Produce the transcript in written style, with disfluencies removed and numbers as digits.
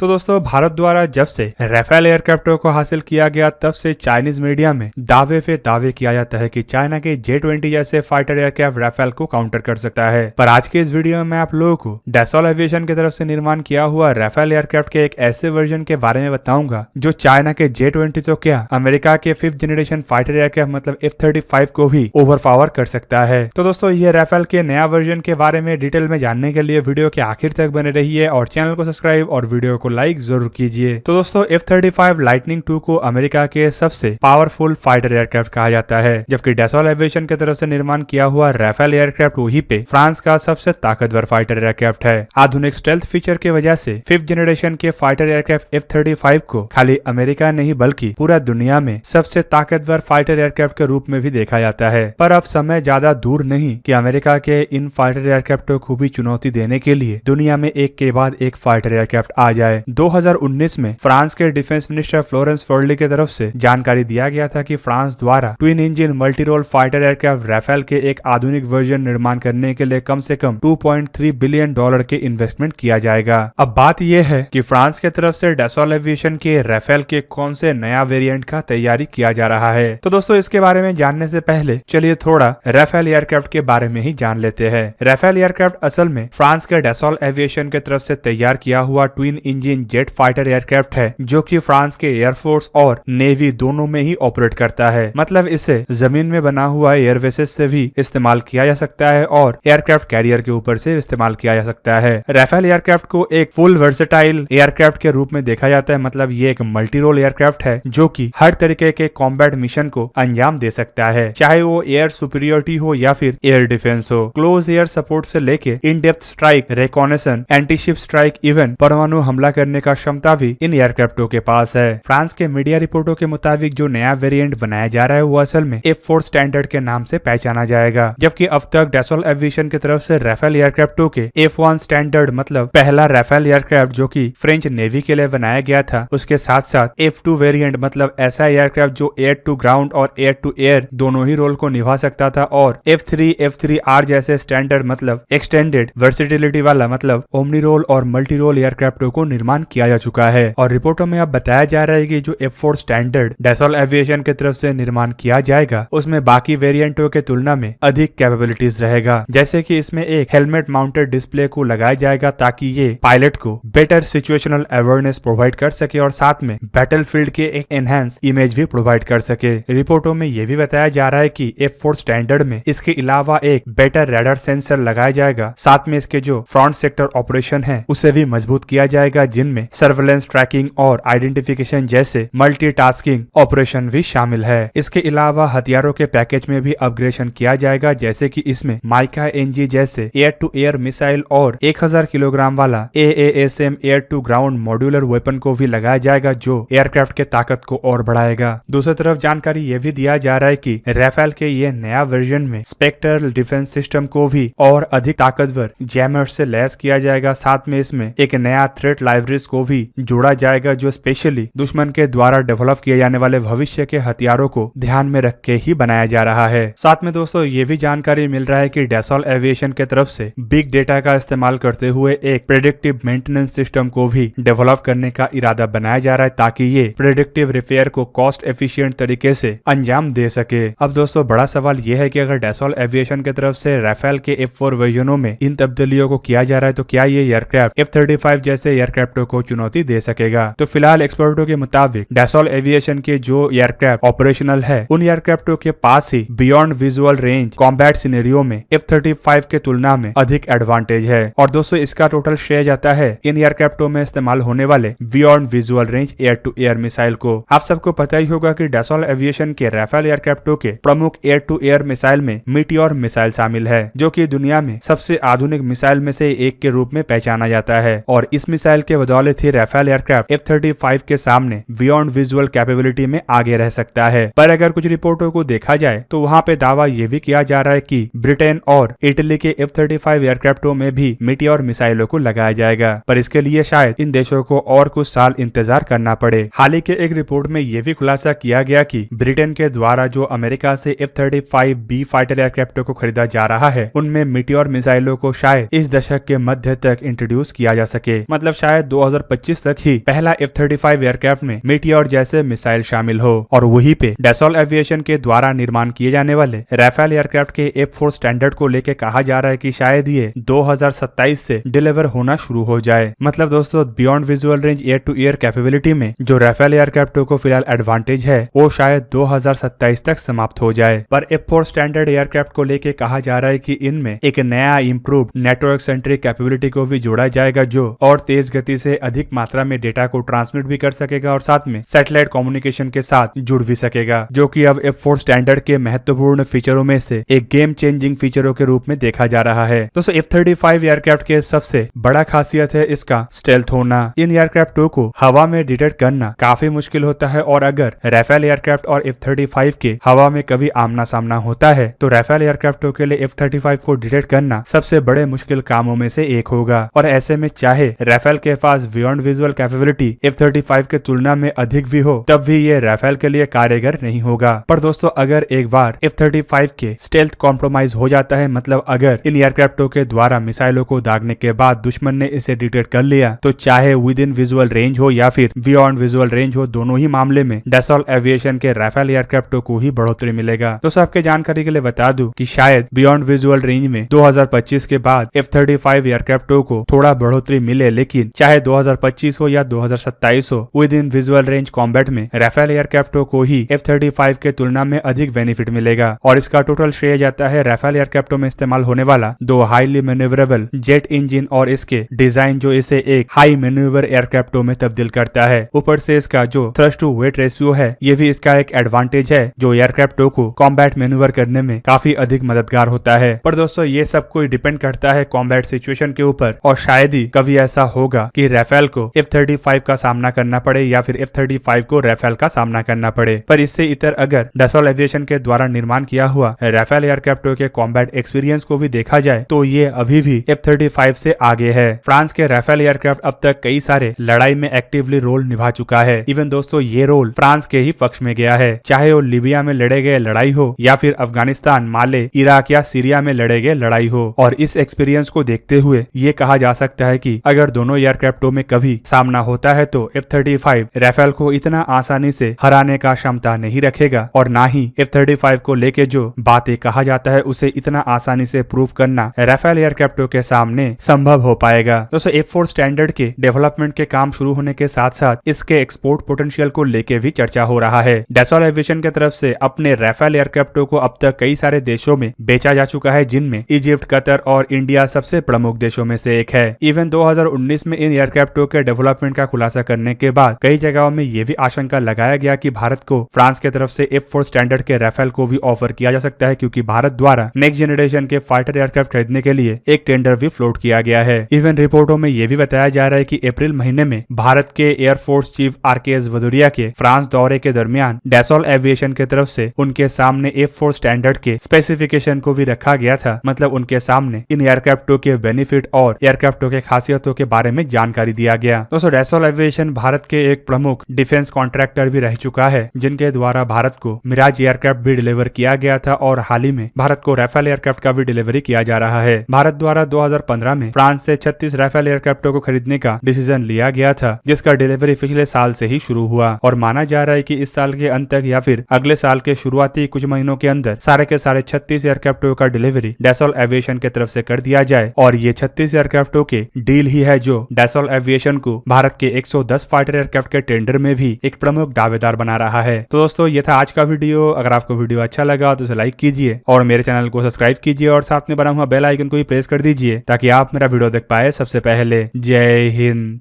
तो दोस्तों भारत द्वारा जब से राफेल एयरक्राफ्टों को हासिल किया गया तब से चाइनीज मीडिया में दावे पे दावे किया जाता है कि चाइना के J-20 जैसे फाइटर एयरक्राफ्ट राफेल को काउंटर कर सकता है। पर आज के इस वीडियो में आप लोगों को डैसॉल एविएशन की तरफ से निर्माण किया हुआ राफेल एयरक्राफ्ट के एक ऐसे वर्जन के बारे में बताऊंगा जो चाइना के J-20 तो क्या अमेरिका के 5th जनरेशन फाइटर एयरक्राफ्ट मतलब F-35 को भी ओवरपावर कर सकता है। तो दोस्तों ये राफेल के नया वर्जन के बारे में डिटेल में जानने के लिए वीडियो के आखिर तक बने रहिए और चैनल को सब्सक्राइब और वीडियो को लाइक जरूर कीजिए। तो दोस्तों F-35 लाइटनिंग 2 को अमेरिका के सबसे पावरफुल फाइटर एयरक्राफ्ट कहा जाता है, जबकि डैसॉल एविएशन की तरफ से निर्माण किया हुआ राफेल एयरक्राफ्ट वहीं पे फ्रांस का सबसे ताकतवर फाइटर एयरक्राफ्ट है। आधुनिक स्टेल्थ फीचर की वजह से 5th जनरेशन के फाइटर एयरक्राफ्ट F-35 को खाली अमेरिका नहीं बल्कि पूरा दुनिया में सबसे ताकतवर फाइटर एयरक्राफ्ट के रूप में भी देखा जाता है। पर अब समय ज्यादा दूर नहीं कि अमेरिका के इन फाइटर एयरक्राफ्टों को भी चुनौती देने के लिए दुनिया में एक के बाद एक फाइटर एयरक्राफ्ट आ जाए। 2019 में फ्रांस के डिफेंस मिनिस्टर फ्लोरेंस फोर्ली की तरफ से जानकारी दिया गया था कि फ्रांस द्वारा twin engine multi role fighter aircraft Rafale के एक आधुनिक वर्जन निर्माण करने के लिए कम से कम $2.3 बिलियन के इन्वेस्टमेंट किया जाएगा। अब बात यह है कि फ्रांस की तरफ से डैसॉल एविएशन के राफेल के कौन से नया वेरिएंट का तैयारी किया जा रहा है। तो दोस्तों इसके बारे में जानने से पहले चलिए थोड़ा राफेल एयरक्राफ्ट के बारे में ही जान लेते हैं। राफेल एयरक्राफ्ट असल में फ्रांस के डैसॉल एविएशन की तरफ से तैयार किया हुआ twin engine jet fighter aircraft है जो कि फ्रांस के एयरफोर्स और नेवी दोनों में ही ऑपरेट करता है। मतलब इसे जमीन में बना हुआ एयरबेसेस से भी इस्तेमाल किया जा सकता है और एयरक्राफ्ट कैरियर के ऊपर से इस्तेमाल किया जा सकता है। राफेल एयरक्राफ्ट को एक फुल वर्सेटाइल एयरक्राफ्ट के रूप में देखा जाता है। मतलब ये एक मल्टी रोल एयरक्राफ्ट है जो कि हर तरीके के कॉम्बैट मिशन को अंजाम दे सकता है, चाहे वो एयर सुपीरियोरिटी हो या फिर एयर डिफेंस हो। क्लोज एयर सपोर्ट से लेके in depth strike, reconnaissance, anti-ship strike, even परमाणु हमला करने का क्षमता भी इन एयरक्राफ्टों के पास है। फ्रांस के मीडिया रिपोर्टों के मुताबिक जो नया वेरिएंट बनाया जा रहा है वो असल में F4 स्टैंडर्ड के नाम से पहचाना जाएगा, जबकि अब तक डैसॉल एविएशन की तरफ से राफेल एयरक्राफ्टों के F1 स्टैंडर्ड मतलब पहला राफेल एयरक्राफ्ट जो कि फ्रेंच नेवी के लिए बनाया गया था, उसके साथ साथ F2 वेरिएंट मतलब ऐसा एयरक्राफ्ट जो एयर टू ग्राउंड और एयर टू एयर दोनों ही रोल को निभा सकता था, और F3, F3R जैसे स्टैंडर्ड मतलब एक्सटेंडेड वर्सेटिलिटी वाला मतलब ओमनी रोल और मल्टी रोल एयरक्राफ्टों को निर्माण किया जा चुका है। और रिपोर्टों में अब बताया जा रहा है कि जो F4 स्टैंडर्ड डैसॉल एविएशन की तरफ से निर्माण किया जाएगा उसमें बाकी वेरिएंटों के तुलना में अधिक कैपेबिलिटीज रहेगा, जैसे कि इसमें एक हेलमेट माउंटेड डिस्प्ले को लगाया जाएगा ताकि ये पायलट को बेटर सिचुएशनल अवेयरनेस प्रोवाइड कर सके और साथ में बैटलफील्ड के एक एनहांस इमेज भी प्रोवाइड कर सके। रिपोर्टों में यह भी बताया जा रहा है कि F4 स्टैंडर्ड में इसके अलावा एक बेटर रडार सेंसर लगाया जाएगा, साथ में इसके जो फ्रंट सेक्टर ऑपरेशन है उसे भी मजबूत किया जाएगा, जिनमें सर्वेलेंस, ट्रैकिंग और आइडेंटिफिकेशन जैसे मल्टीटास्किंग ऑपरेशन भी शामिल है। इसके अलावा हथियारों के पैकेज में भी अपग्रेडेशन किया जाएगा, जैसे कि इसमें माइका एनजी जैसे एयर टू एयर मिसाइल और 1000 किलोग्राम वाला AASM air to ground modular weapon को भी लगाया जाएगा जो एयरक्राफ्ट के ताकत को और बढ़ाएगा। दूसरी तरफ जानकारी यह भी दिया जा रहा है कि राफेल के ये नया वर्जन में स्पेक्ट्रल डिफेंस सिस्टम को भी और अधिक ताकतवर जैमर्स से लैस किया जाएगा, साथ में इसमें एक नया थ्रेट लाइब्रेरीज को भी जोड़ा जाएगा जो स्पेशली दुश्मन के द्वारा डेवलप किए जाने वाले भविष्य के हथियारों को ध्यान में रख के ही बनाया जा रहा है। साथ में दोस्तों ये भी जानकारी मिल रहा है कि डैसॉल एविएशन के तरफ से बिग डेटा का इस्तेमाल करते हुए एक प्रेडिक्टिव मेंटेनेंस सिस्टम को भी डेवलप करने का इरादा बनाया जा रहा है ताकि ये प्रेडिक्टिव रिपेयर को कॉस्ट एफिशिएंट तरीके से अंजाम दे सके। अब दोस्तों बड़ा सवाल यह है कि अगर डैसॉल एविएशन की तरफ से राफेल के F4 वर्जनों में इन तब्दीलियों को किया जा रहा है तो क्या ये एयरक्राफ्ट F-35 जैसे एयरक्राफ्टों को चुनौती दे सकेगा। तो फिलहाल एक्सपर्टों के मुताबिक डैसॉल एविएशन के जो एयरक्राफ्ट ऑपरेशनल है उन एयरक्राफ्टों के पास ही beyond visual range combat scenario में F-35 के तुलना में अधिक एडवांटेज है। और दोस्तों इसका टोटल श्रेय जाता है इन एयरक्राफ्टों में इस्तेमाल होने वाले beyond visual range air to air missile को। आप सबको पता ही होगा कि डैसॉल एविएशन के राफेल एयरक्राफ्टों के प्रमुख एयर टू एयर मिसाइल में मीटियोर मिसाइल शामिल है, जो कि दुनिया में सबसे आधुनिक मिसाइल में से एक के रूप में पहचाना जाता है। और इस मिसाइल के बदौलत ही राफेल एयरक्राफ्ट F-35 के सामने बियॉन्ड विजुअल कैपेबिलिटी में आगे रह सकता है। पर अगर कुछ रिपोर्टों को देखा जाए तो वहां पे दावा यह भी किया जा रहा है कि ब्रिटेन और इटली के F-35 एयरक्राफ्टों में भी मीटियोर मिसाइलों को लगाया जाएगा, पर इसके लिए शायद इन देशों को और कुछ साल इंतजार करना पड़े। हाल ही के एक रिपोर्ट में यह भी खुलासा किया गया कि ब्रिटेन के द्वारा जो अमेरिका से F-35B फाइटर एयरक्राफ्टों को खरीदा जा रहा है उनमें मीटियोर मिसाइलों को शायद इस दशक के मध्य तक इंट्रोड्यूस किया जा सके। मतलब शायद 2025 तक ही पहला F-35 एयरक्राफ्ट में मीटियोर जैसे मिसाइल शामिल हो। और वहीं पे डैसॉल्ट एविएशन के द्वारा निर्माण किए जाने वाले राफेल एयरक्राफ्ट के F-4 स्टैंडर्ड को लेके कहा जा रहा है कि शायद ये 2027 से डिलीवर होना शुरू हो जाए। मतलब दोस्तों beyond visual range air to air capability में जो राफेल एयरक्राफ्टों को फिलहाल एडवांटेज है वो शायद 2027 तक समाप्त हो जाए। पर F-4 स्टैंडर्ड एयरक्राफ्ट को लेके कहा जा रहा है कि इनमें एक नया इंप्रूव्ड नेटवर्क सेंट्रिक कैपेबिलिटी को भी जोड़ा जाएगा जो और तेज गति से अधिक मात्रा में डेटा को ट्रांसमिट भी कर सकेगा और साथ में सैटेलाइट कम्युनिकेशन के साथ जुड़ भी सकेगा, जो कि अब F-4 स्टैंडर्ड के महत्वपूर्ण फीचरों में से एक गेम चेंजिंग फीचरों के रूप में देखा जा रहा है। दोस्तों F-35 एयरक्राफ्ट के सबसे बड़ा खासियत है इसका स्टेल्थ होना। इन एयरक्राफ्टों को हवा में डिटेक्ट करना काफी मुश्किल होता है और अगर राफेल एयरक्राफ्ट और F-35 के हवा में कभी आमना सामना होता है तो राफेल एयरक्राफ्टों के लिए F-35 को डिटेक्ट करना सबसे बड़े मुश्किल कामों में से एक होगा। और ऐसे में चाहे राफेल के पास बियॉन्ड विजुअल कैपेबिलिटी F-35 के तुलना में अधिक भी हो तब भी ये राफेल के लिए कारगर नहीं होगा। पर दोस्तों अगर एक बार F-35 के स्टेल्थ कॉम्प्रोमाइज हो जाता है, मतलब अगर इन एयरक्राफ्टों के द्वारा मिसाइलों को दागने के बाद दुश्मन ने इसे डिटेक्ट कर लिया तो चाहे विद इन विजुअल रेंज हो या फिर बियॉन्ड विजुअल रेंज हो, दोनों ही मामले में डैसॉल्ट एविएशन के राफेल एयरक्राफ्टों को ही बढ़ोतरी मिलेगा। तो सबके जानकारी के लिए बता दूं कि शायद बियॉन्ड विजुअल रेंज में 2025 के बाद F-35 एयरक्राफ्टों को थोड़ा बढ़ोतरी मिले, लेकिन चाहे 2025 हो या 2027 हो, with in visual range combat में राफेल एयरक्राफ्टों को ही F-35 के तुलना में अधिक बेनिफिट मिलेगा। और इसका टोटल श्रेय जाता है राफेल एयरक्राफ्टों में इस्तेमाल होने वाला 2 हाईली मैन्यूवरेबल जेट इंजन और इसके डिजाइन जो इसे एक हाई मैन्यूवर एयरक्राफ्टों में तब्दील करता है। ऊपर से इसका जो थ्रस्ट टू वेट रेशियो है ये भी इसका एक एडवांटेज है जो एयरक्राफ्टों को कॉम्बैट मैन्यूवर करने में काफी अधिक मददगार होता है। पर दोस्तों ये सब कोई डिपेंड करता है कॉम्बैट सिचुएशन के ऊपर और शायद ही कभी ऐसा होगा कि राफेल को F-35 का सामना करना पड़े या फिर F-35 को राफेल का सामना करना पड़े। पर इससे इतर अगर डैसॉल्ट एविएशन के द्वारा निर्माण किया हुआ राफेल एयरक्राफ्टों के कॉम्बैट एक्सपीरियंस को भी देखा जाए तो ये अभी भी F-35 से आगे है। फ्रांस के राफेल एयरक्राफ्ट अब तक कई सारे लड़ाई में एक्टिवली रोल निभा चुका है। इवन दोस्तों ये रोल फ्रांस के ही पक्ष में गया है, चाहे वो लीबिया में लड़े गए लड़ाई हो या फिर अफगानिस्तान, माले, इराक या सीरिया में लड़े गए लड़ाई हो। और इस एक्सपीरियंस को देखते हुए ये कहा जा सकता है कि अगर दोनों एयरक्राफ्टों में कभी सामना होता है तो F-35 राफेल को इतना आसानी से हराने का क्षमता नहीं रखेगा और ना ही F-35 को लेके जो बातें कहा जाता है उसे इतना आसानी से प्रूव करना राफेल एयरक्राफ्टों के सामने संभव हो पाएगा। दोस्तों F-4 स्टैंडर्ड के डेवलपमेंट के काम शुरू होने के साथ साथ इसके एक्सपोर्ट पोटेंशियल को लेके भी चर्चा हो रहा है। डैसॉल्ट एविएशन की तरफ से अपने राफेल एयरक्राफ्टों को अब तक कई सारे देशों में बेचा जा चुका है, जिनमें इजिप्ट, कतर और इंडिया सबसे प्रमुख देशों में से एक है। इवन 2019 में इन एयरक्राफ्टों के डेवलपमेंट का खुलासा करने के बाद कई जगहों में यह भी आशंका लगाया गया कि भारत को फ्रांस की तरफ से F-4 स्टैंडर्ड के राफेल को भी ऑफर किया जा सकता है, क्योंकि भारत द्वारा नेक्स्ट जनरेशन के फाइटर एयरक्राफ्ट खरीदने के लिए एक टेंडर भी फ्लोट किया गया है। इवन रिपोर्टों में यह भी बताया जा रहा है कि अप्रैल महीने में भारत के एयरफोर्स चीफ RKS भदौरिया के फ्रांस दौरे के दरमियान डैसॉल्ट एविएशन की तरफ से उनके सामने F-4 स्टैंडर्ड के स्पेसिफिकेशन को भी रखा गया था। मतलब उनके सामने इन एयरक्राफ्टों के बेनिफिट और एयरक्राफ्टों के खासियतों के बारे में जानकारी दिया गया। दोस्तों डैसॉल्ट एविएशन भारत के एक प्रमुख डिफेंस कॉन्ट्रैक्टर भी रह चुका है, जिनके द्वारा भारत को मिराज एयरक्राफ्ट भी डिलीवर किया गया था और हाल ही में भारत को राफेल एयरक्राफ्ट का भी डिलीवरी किया जा रहा है। भारत द्वारा 2015 में फ्रांस से 36 राफेल एयरक्राफ्टों को खरीदने का डिसीजन लिया गया था, जिसका डिलीवरी पिछले साल से ही शुरू हुआ और माना जा रहा है कि इस साल के अंत तक या फिर अगले साल के शुरुआती कुछ महीनों के अंदर सारे के सारे 36 एयरक्राफ्टों का डिलीवरी डैसॉल्ट एविएशन की तरफ से कर दिया जाए। और ये 36 एयरक्राफ्टों के डील ही है जो डैसॉल्ट एविएशन को भारत के 110 फाइटर एयरक्राफ्ट के टेंडर में भी एक प्रमुख दावेदार बना रहा है। तो दोस्तों ये था आज का वीडियो। अगर आपको वीडियो अच्छा लगा तो उसे लाइक कीजिए और मेरे चैनल को सब्सक्राइब कीजिए और साथ में बना हुआ बेल आइकन को भी प्रेस कर दीजिए ताकि आप मेरा वीडियो देख पाए सबसे पहले। जय हिंद।